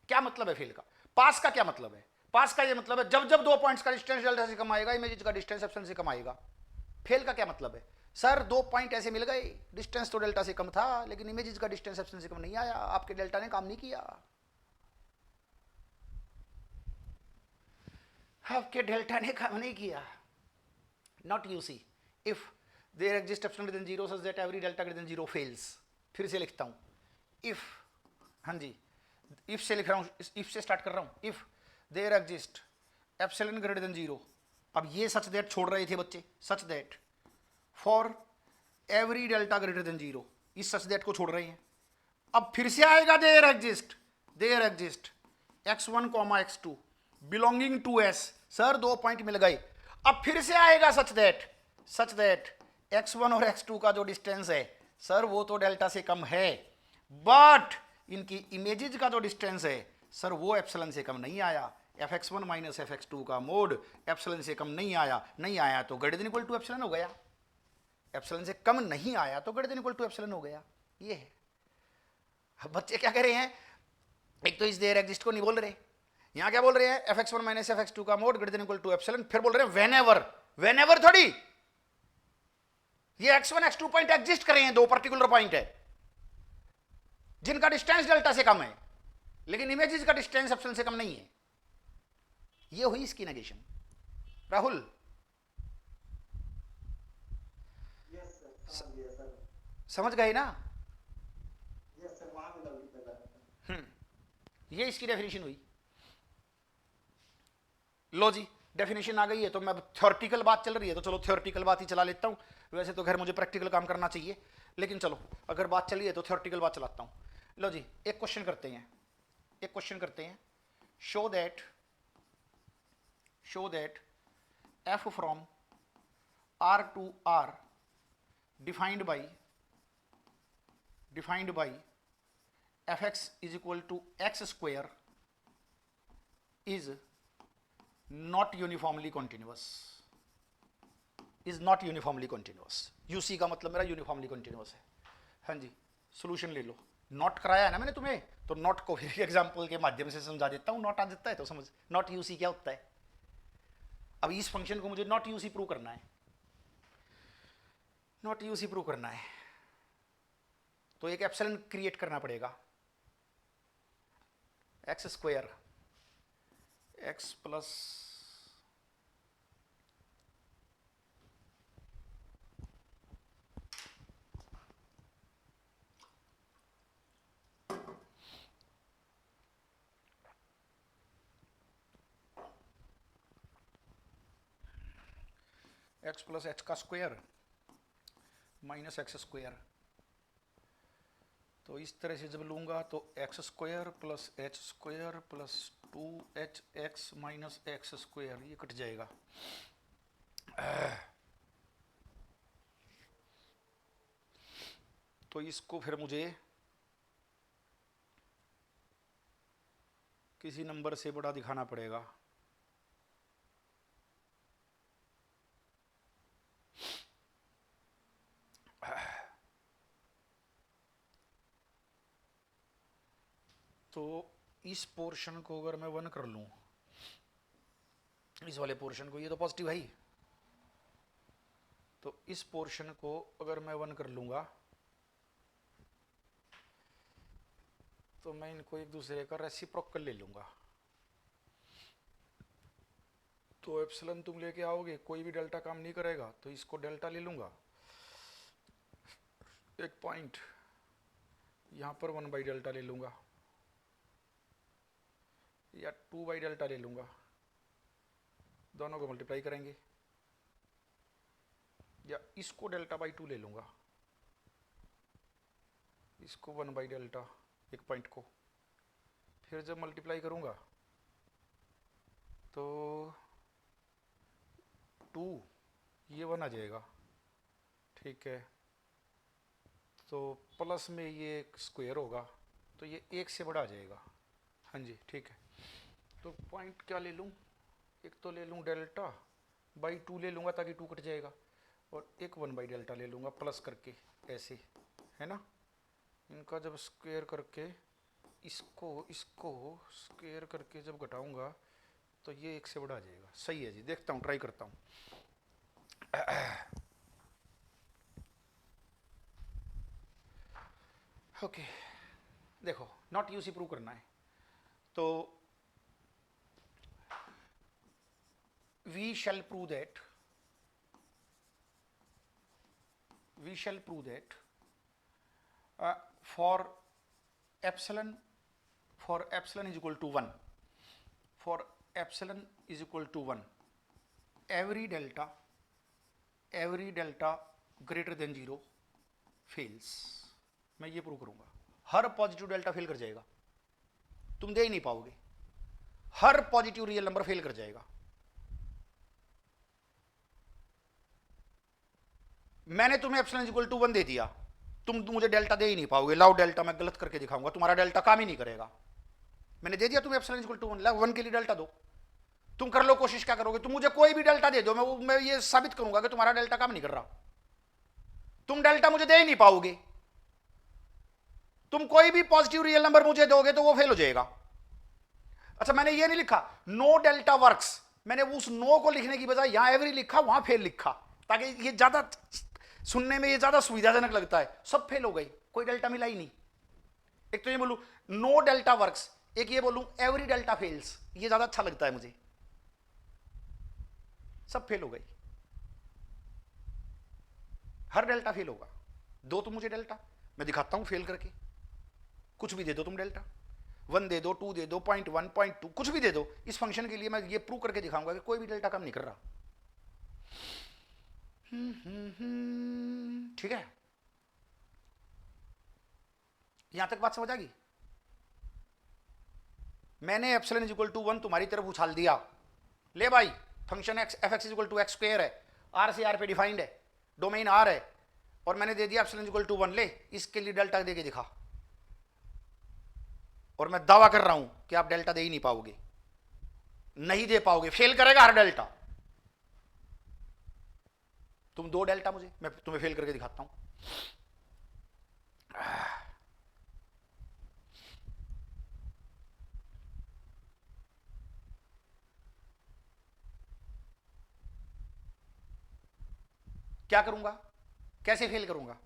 क्या मतलब है फेल का? पास का क्या मतलब है? पास का ये मतलब है जब जब दो पॉइंट्स का डिस्टेंस डेल्टा से कम आएगा, इमेजेस का डिस्टेंस एप्सिलॉन से कम आएगा। फेल का क्या मतलब है? सर दो पॉइंट ऐसे मिल गए, डिस्टेंस तो डेल्टा से कम था लेकिन इमेजेस का डिस्टेंस एप्सिलॉन से कम नहीं आया, आपके डेल्टा ने काम नहीं किया, आपके डेल्टा ने काम नहीं किया। not UC, if there exists epsilon greater than 0 such that every delta greater than 0 fails. फिर से लिखता हूँ, if, हाँ जी, if से लिख रहा हूँ, if से स्टार्ट कर रहा हूँ, if there exist epsilon greater than 0, अब ये such that छोड़ रहे थे बच्चे, such that for every delta greater than 0, इस such that को छोड़ रहे हैं. अब फिर से आएगा there exist x1, x2 belonging to S. Sir 2 point मिल गए. अब फिर से आएगा such that x1 और x2 का जो डिस्टेंस है सर वो तो डेल्टा से कम है, बट इनकी इमेजेस का जो डिस्टेंस है सर वो एप्सिलॉन से कम नहीं आया. fx1 माइनस fx2 का मोड एप्सिलॉन से कम नहीं आया तो greater than equal to epsilon हो गया. एप्सिलॉन से कम नहीं आया तो greater than equal to epsilon हो गया. ये है. बच्चे क्या कह रहे हैं, एक तो इस देयर एग्जिस्ट को नहीं बोल रहे, यहां क्या बोल रहे हैं, fx1 माइनस fx2 का mod greater than equal to epsilon, फिर बोल रहे हैं व्हेनेवर थोड़ी, ये x1 x2 पॉइंट एग्जिस्ट कर रहे हैं, दो पर्टिकुलर पॉइंट है जिनका डिस्टेंस डेल्टा से कम है, लेकिन इमेजेस का डिस्टेंस एप्सिलॉन से कम नहीं है. ये हुई इसकी नेगेशन. राहुल समझ गए ना? ये इसकी डेफिनेशन हुई. लो जी डेफिनेशन आ गई है, तो मैं थ्योरेटिकल बात चल रही है तो चलो थ्योरेटिकल बात ही चला लेता हूं. वैसे तो घर मुझे प्रैक्टिकल काम करना चाहिए, लेकिन चलो अगर बात चली है तो थ्योरेटिकल बात चलाता हूं. लो जी एक क्वेश्चन करते हैं. Show that f from R to R defined by fx is equal to x square is not uniformly continuous. UC का मतलब मेरा यूनिफॉर्मली कॉन्टिन्यूअस है. हाँ जी सोल्यूशन ले लो. नॉट कराया है ना मैंने तुम्हें, तो नॉट को फिर एग्जांपल के माध्यम से समझा देता हूँ. नॉट आ जाता है तो समझ, नॉट यूसी क्या होता है. अब इस फंक्शन को मुझे नॉट यूसी प्रूव करना है, तो एक एप्सिलॉन क्रिएट करना पड़ेगा. X square x plus H का स्क्वायर माइनस एक्स स्क्वायर. तो इस तरह से जब लूंगा तो x square plus H square plus 2hx minus x square, ये कट जाएगा. तो इसको फिर मुझे किसी नंबर से बड़ा दिखाना पड़ेगा. तो इस पोर्शन को अगर मैं 1 कर लूं, इस वाले पोर्शन को, ये तो पॉजिटिव है ही, तो इस पोर्शन को अगर मैं 1 कर लूंगा तो मैं इनको एक दूसरे का रेसिप्रोकल ले लूंगा. तो एप्सिलॉन तुम लेके आओगे, कोई भी डेल्टा काम नहीं करेगा, तो इसको डेल्टा ले लूंगा. एक पॉइंट यहां पर 1 बाई डेल्टा ले लूंगा या 2 बाई डेल्टा ले लूंगा, दोनों को मल्टीप्लाई करेंगे, या इसको डेल्टा बाई 2 ले लूंगा, इसको 1 बाई डेल्टा एक पॉइंट को, फिर जब मल्टीप्लाई करूंगा तो 2 ये 1 आ जाएगा. ठीक है, तो प्लस में ये स्क्वायर होगा तो ये 1 से बड़ा आ जाएगा. हाँ जी ठीक है. तो पॉइंट क्या ले लूँ, एक तो ले लूँ डेल्टा बाई 2 ले लूँगा ताकि 2 कट जाएगा, और एक 1 बाई डेल्टा ले लूँगा प्लस करके, ऐसे है ना. इनका जब स्क्वायर करके इसको स्क्वायर करके जब घटाऊंगा तो ये 1 से बड़ा आ जाएगा. सही है जी, देखता हूँ, ट्राई करता हूँ. ओके देखो नॉट यूसी प्रूव करना है, तो we shall prove that we shall prove that for epsilon is equal to 1, for epsilon is equal to 1, every delta greater than 0 fails. मैं ये प्रूव करूंगा. हर पॉजिटिव डेल्टा फेल कर जाएगा, तुम दे ही नहीं पाओगे. हर पॉजिटिव रियल नंबर फेल कर जाएगा. मैंने तुम्हें एप्सिलॉन इक्वल टू 1 दे दिया, तुम मुझे डेल्टा दे ही नहीं पाओगे. लाओ डेल्टा मैं गलत करके दिखाऊंगा, तुम्हारा डेल्टा काम ही नहीं करेगा. मैंने दे दिया तुम्हें एप्सिलॉन इक्वल टू 1, लाओ 1 के लिए डेल्टा दो. तुम कर लो कोशिश, क्या करोगे? तुम मुझे कोई भी डेल्टा दे दो, मैं ये साबित करूंगा कि तुम्हारा डेल्टा काम नहीं कर रहा. तुम डेल्टा मुझे दे ही नहीं पाओगे. तुम कोई भी पॉजिटिव रियल नंबर मुझे दोगे तो वो फेल हो जाएगा. अच्छा, मैंने ये नहीं लिखा नो डेल्टा वर्क्स, मैंने उस नो को लिखने की बजाय यहां एवरी लिखा, वहां फेल लिखा, ताकि ये ज्यादा सुनने में ये ज्यादा सुविधाजनक लगता है. सब फेल हो गई, कोई डेल्टा मिला ही नहीं. एक तो ये बोलूं नो डेल्टा वर्क्स, एक ये बोलूं एवरी डेल्टा फेल्स, ये ज्यादा अच्छा लगता है मुझे. सब फेल हो गई, हर डेल्टा फेल होगा. दो तुम मुझे डेल्टा, मैं दिखाता हूं फेल करके. कुछ भी दे दो तुम डेल्टा, 1 दे दो, 2 दे दो, 0.1, 0.2, कुछ भी दे दो. इस फंक्शन के लिए मैं ये प्रूव करके दिखाऊंगा कि कोई भी डेल्टा काम नहीं कर रहा. ठीक है, यहां तक बात समझ आ गई? मैंने एप्सिलॉन इक्वल टू 1 तुम्हारी तरफ उछाल दिया. ले भाई, function f x equal to x square है, आर से आर पे डिफाइंड है, डोमेन आर है, और मैंने दे दिया एप्सिलॉन इक्वल टू 1. ले, इसके लिए डेल्टा दे के दिखा, और मैं दावा कर रहा हूं कि आप डेल्टा दे ही नहीं पाओगे. नहीं दे पाओगे, फेल करेगा हर डेल्टा. तुम दो डेल्टा मुझे, मैं तुम्हें फेल करके दिखाता हूं. क्या करूंगा, कैसे फेल करूंगा?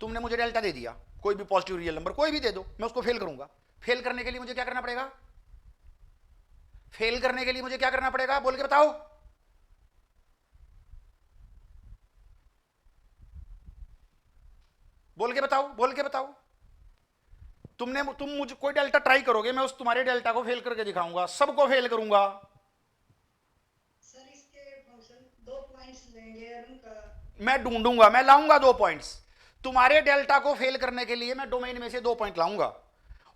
तुमने मुझे डेल्टा दे दिया, कोई भी पॉजिटिव रियल नंबर कोई भी दे दो, मैं उसको फेल करूंगा. फेल करने के लिए मुझे क्या करना पड़ेगा? फेल करने के लिए मुझे क्या करना पड़ेगा, बोल के बताओ. बोल के बताओ, बोल के बताओ. तुम मुझे कोई डेल्टा ट्राई करोगे, मैं उस तुम्हारे डेल्टा को फेल करके दिखाऊंगा, सबको फेल करूंगा. सर इसके फंक्शन 2 पॉइंट्स लेंगे और उनका मैं ढूंढूंगा, मैं लाऊंगा 2 पॉइंट्स. तुम्हारे डेल्टा को फेल करने के लिए मैं डोमेन में से 2 पॉइंट लाऊंगा.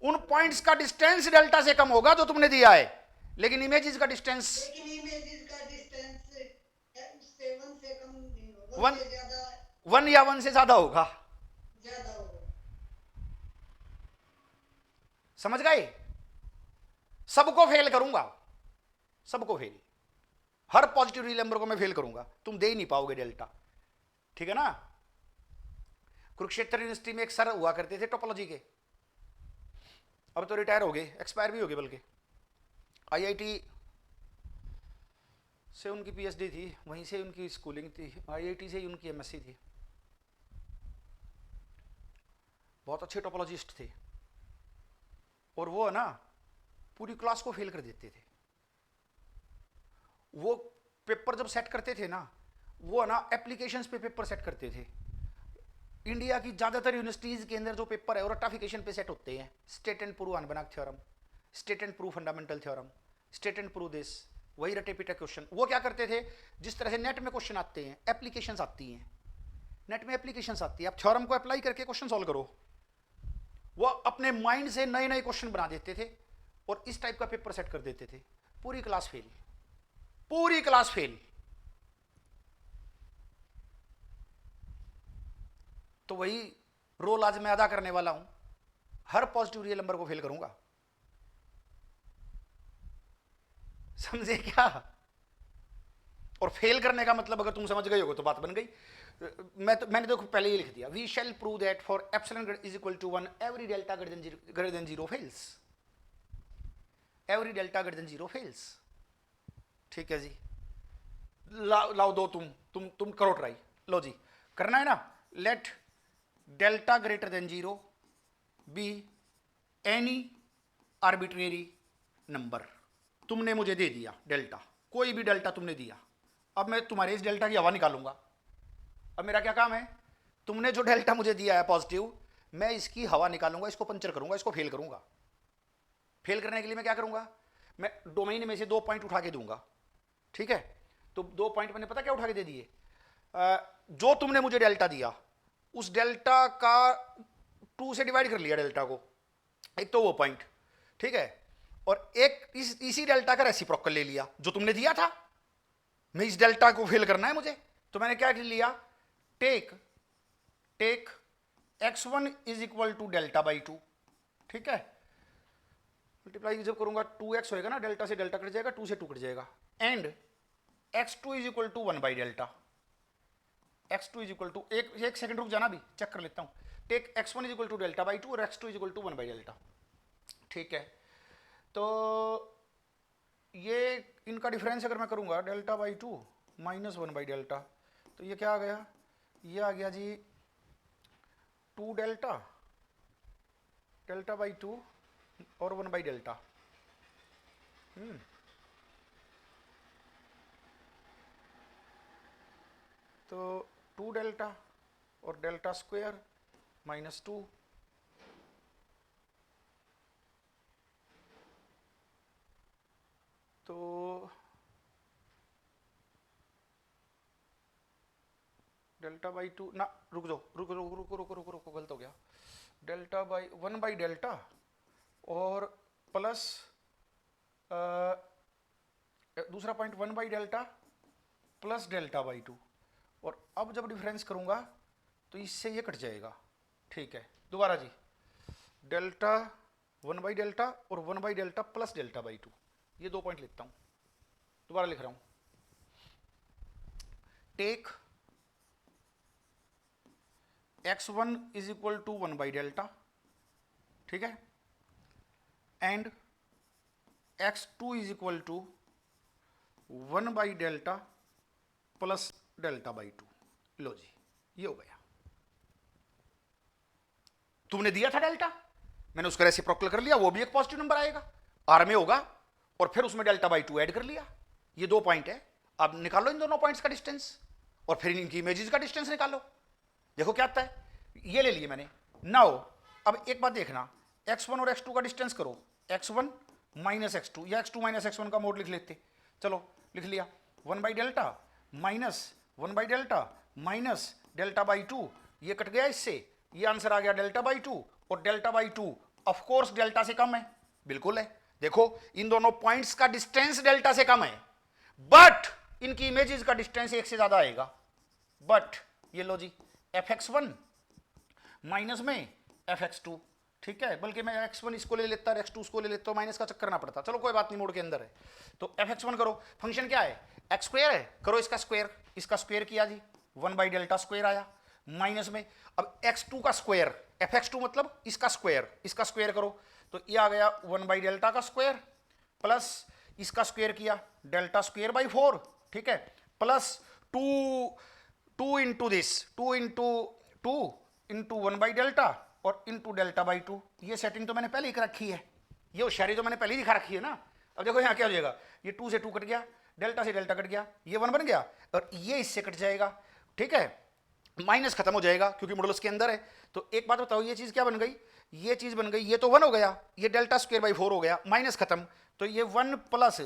उन पॉइंट्स का डिस्टेंस डेल्टा से कम होगा जो तुमने दिया है, लेकिन इमेजेस का डिस्टेंस, लेकिन इमेजेस का डिस्टेंस 7 से कम नहीं होगा, 1 से ज्यादा 1 या 1 से ज्यादा होगा. ज्यादा होगा. समझ गए? सबको फेल करूंगा, सबको फेल. हर पॉजिटिव रियल नंबर को मैं फेल करूंगा, तुम दे ही नहीं पाओगे डेल्टा. ठीक है ना? कुरुक्षेत्र यूनिवर्सिटी में एक सर हुआ करते थे टोपोलॉजी के, अब तो रिटायर हो गए, एक्सपायर भी हो गए बल्कि. आईआईटी से उनकी पीएचडी थी, वहीं से उनकी स्कूलिंग थी, आईआईटी से ही उनकी एमएससी थी. बहुत अच्छे टोपोलॉजिस्ट थे, और वो है ना पूरी क्लास को फेल कर देते थे. वो पेपर जब सेट करते थे ना, वो है ना एप्लीकेशंस पे पेपर सेट करते थे. इंडिया की ज्यादातर यूनिवर्सिटीज के अंदर जो पेपर है वो रट्टाफिकेशन पे सेट होते हैं. State and prove Hahn Banach theorem, state and prove fundamental theorem, state and prove this, वही रटे पिटे क्वेश्चन. वो क्या करते थे, जिस तरह से नेट में क्वेश्चन आते हैं, एप्लीकेशंस आती हैं, नेट में एप्लीकेशंस आती है, आप थ्योरम को अप्लाई करके क्वेश्चन सॉल्व करो. वो अपने माइंड से नए नए क्वेश्चन बना देते थे और इस टाइप का पेपर सेट कर देते थे. पूरी क्लास फेल, पूरी क्लास फेल. तो वही रोल आज मैं अदा करने वाला हूं, हर पॉजिटिव रियल नंबर को फेल करूंगा. समझे क्या? और फेल करने का मतलब अगर तुम समझ गए हो तो बात बन गई. मैंने तो पहले ही लिख दिया, we shall prove that for epsilon is equal to 1 every delta greater than 0 fails. Every delta greater than 0 fails. ठीक है जी, लाओ दो, तुम करो ट्राई. लो जी, करना है ना. Let delta greater than 0 be any arbitrary number. तुमने मुझे दे दिया डेल्टा, कोई भी डेल्टा तुमने दिया. अब मैं तुम्हारे इस डेल्टा की हवा निकालूंगा. अब मेरा क्या काम है, तुमने जो डेल्टा मुझे दिया है पॉजिटिव, मैं इसकी हवा निकालूंगा, इसको पंचर करूंगा, इसको फेल करूंगा। फेल करने के लिए मैं क्या करूंगा, मैं डोमेन में से 2 पॉइंट उठा के दूंगा, ठीक है। तो 2 पॉइंट मैंने पता क्या उठा के दे दिए, जो तुमने मुझे डेल्टा दिया उस डेल्टा का 2 से डिवाइड कर लिया डेल्टा को, एक तो वो पॉइंट, ठीक है, और एक इसी डेल्टा का रेसिप्रोकल ले लिया जो तुमने दिया था। मैं इस डेल्टा को फेल करना है मुझे, तो मैंने क्या लिया, take x1 is equal to delta by 2, ठीक है। मल्टीप्लाई जब करूंगा 2x होएगा ना, डेल्टा से डेल्टा कट जाएगा, 2 से 2 कट जाएगा, and x2 is equal to 1 by delta. x2 is equal to, एक सेकंड रुक जाना, भी चेक कर लेता हूं। Take x1 is equal to delta by 2 और x2 is equal to 1 by delta, ठीक है। तो ये इनका डिफरेंस अगर मैं करूंगा delta by 2 minus 1 by delta, तो ये क्या आ गया, ये आ गया जी 2 डेल्टा बाई 2 और 1 बाई डेल्टा। तो 2 डेल्टा और डेल्टा स्क्वायर माइनस 2, तो डेल्टा बाई 2 ना, रुक जाओ, रुको, गलत हो गया। डेल्टा बाई 1 बाई डेल्टा और प्लस दूसरा point 1 by delta plus delta by 2, और अब जब डिफरेंस करूंगा तो इससे ये कट जाएगा, ठीक है। दोबारा जी, डेल्टा 1 बाई डेल्टा और 1 by delta plus delta by 2, ये 2 पॉइंट लिखता हूं, दोबारा लिख रहा हूं। Take x1 is equal to 1 by delta, ठीक है, and x2 is equal to 1 by delta plus delta by 2। लो जी, ये हो गया। तुमने दिया था डेल्टा, मैंने उसका रेसिप्रोकल कर लिया, वो भी एक पॉजिटिव नंबर आएगा, आर में होगा, और फिर उसमें डेल्टा बाई 2 ऐड कर लिया। ये 2 पॉइंट है, अब निकालो इन दोनों पॉइंट्स का डिस्टेंस और फिर इनकी इमेजेस का डिस्टेंस निकालो। देखो क्या आता है, ये ले लिए मैंने। नाउ अब एक बात देखना, x1 और x2 का डिस्टेंस करो, x1 माइनस x2 या x2 माइनस x1 का मोड लिख लेते। चलो लिख लिया, 1 by delta minus 1 by delta minus delta by 2, ये कट गया इससे, ये आंसर आ गया डेल्टा बाई 2, और delta by 2 of course delta से कम है, बिल्कुल है। देखो इन दोनों पॉइंट्स का डिस्टेंस डेल्टा से कम है, बट इनकी इमेजेस का डिस्टेंस 1 से ज्यादा आएगा। बट ये लो जी, fx1 माइनस में fx2, ठीक है, बल्कि मैं x1 इसको ले लेता, x2 उसको ले लेता, माइनस का चक्कर ना पड़ता। चलो कोई बात नहीं, मोड के अंदर है। तो fx1 करो, फंक्शन क्या है, x स्क्वायर है, करो इसका स्क्वायर किया जी, 1 बाई डेल्टा स्क्वायर आया, माइनस में अब x2 का स्क्वायर, fx2 मतलब इसका स्क्वायर करो, तो ये आ गया 1 बाई डेल्टा का स्क्वायर प्लस इसका स्क्वायर किया डेल्टा स्क्वायर बाई 4, ठीक है, plus 2 into this 2 into 1 by delta और इंटू डेल्टा बाई 2। ये सेटिंग तो मैंने पहले ही कर रखी है, ये होशियारी तो मैंने पहले ही दिखा रखी है ना। अब देखो यहाँ क्या हो जाएगा, ये 2 से 2 कट गया, डेल्टा से डेल्टा कट गया, ये 1 बन गया, और ये इससे कट जाएगा, ठीक है, माइनस खत्म हो जाएगा क्योंकि मॉडुलस के अंदर है। तो एक बात बताओ, ये चीज क्या बन गई, ये चीज बन गई, ये तो 1 हो गया, ये डेल्टा स्क्वायर बाई 4 हो गया, माइनस खत्म, तो ये 1 प्लस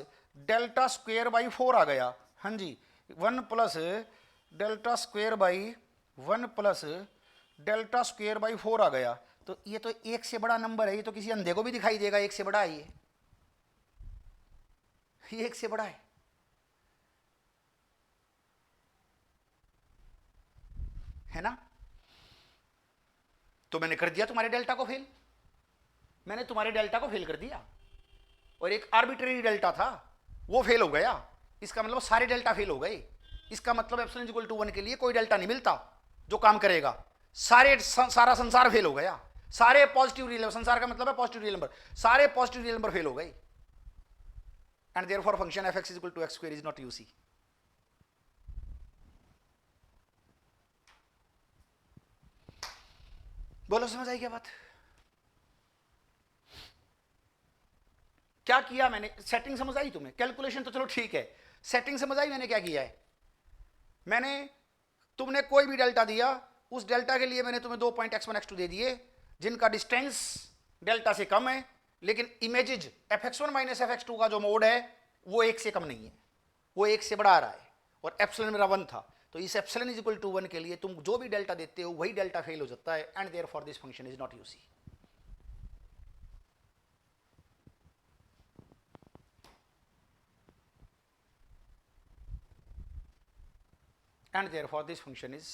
डेल्टा स्क्वायर बाई 4 आ गया। हाँ जी, 1 plus delta square by 1 plus delta square by 4 आ गया। तो ये तो 1 से बड़ा नंबर है, ये तो किसी अंधे को भी दिखाई देगा 1 से बड़ा है, ये 1 से बड़ा है ना। तो मैंने कर दिया तुम्हारे डेल्टा को फेल, मैंने तुम्हारे डेल्टा को फेल कर दिया, और एक आर्बिट्रेरी डेल्टा था वो फेल हो गया, इसका मतलब सारे डेल्टा फेल हो गए। इसका मतलब एप्सिलॉन इक्वल टू 1 के लिए कोई डेल्टा नहीं मिलता जो काम करेगा, सारा संसार फेल हो गया, सारे पॉजिटिव रियल नंबर, संसार का मतलब है पॉजिटिव रियल नंबर, सारे पॉजिटिव रियल नंबर फेल हो गए, and therefore function fx is equal to x square is not UC. बोलो समझ आई क्या बात, क्या किया मैंने, सेटिंग समझ आई तुम्हें, कैलकुलेशन तो चलो ठीक है, सेटिंग समझ आई मैंने क्या किया है। मैंने, तुमने कोई भी डेल्टा दिया, उस डेल्टा के लिए मैंने तुम्हें 2 पॉइंट x1 x2 दे दिए जिनका डिस्टेंस डेल्टा से कम है, लेकिन इमेजेज fx1 माइनस fx2 का जो मोड है वो 1 से कम नहीं है, वो 1 से बड़ा आ रहा है, और एप्सिलॉन मेरा 1 था, तो इस एप्सिलॉन इज इक्वल टू 1 के लिए तुम जो भी डेल्टा देते हो वही डेल्टा फेल हो जाता है, and therefore this function is not UC. And therefore this function is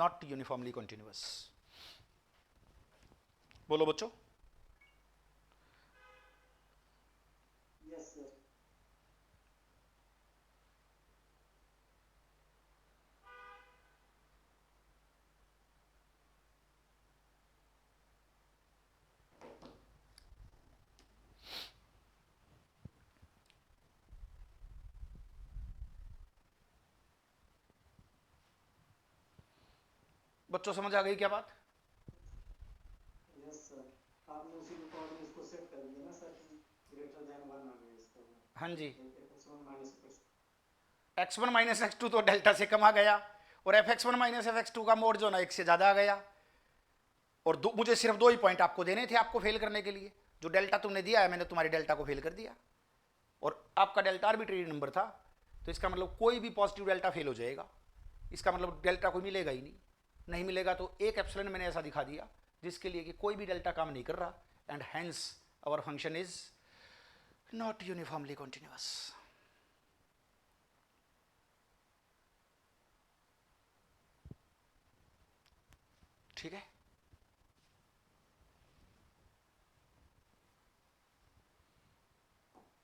not uniformly continuous. बोलो बच्चों। Yes, sir. बच्चों समझ आ गई क्या बात? Yes, sir. आपने उसी रिकॉर्ड में इसको सेट कर दिया ना सर, ग्रेटर देन 1 आ गया इसका। हाँ जी, x1 minus x1 minus x2 तो डेल्टा से कम आ गया, और fx1 माइनस fx2 का मोड जो ना 1 से ज़्यादा आ गया, और मुझे सिर्फ 2 ही पॉइंट आपको देने थे आपको फेल करने के लिए, जो डेल्टा तुमने दिया है मैंने तुम्हारी डेल्टा को फेल कर दिया, और आपका डेल्टा आर्बिट्रेरी नंबर था, तो इसका मतलब कोई भी पॉजिटिव डेल्टा फेल हो जाएगा, इसका मतलब डेल्टा कोई मिलेगा ही नहीं मिलेगा तो एक एप्सिलॉन मैंने ऐसा दिखा दिया जिसके लिए कि कोई भी डेल्टा काम नहीं कर रहा, and hence our function is not uniformly continuous. ठीक है।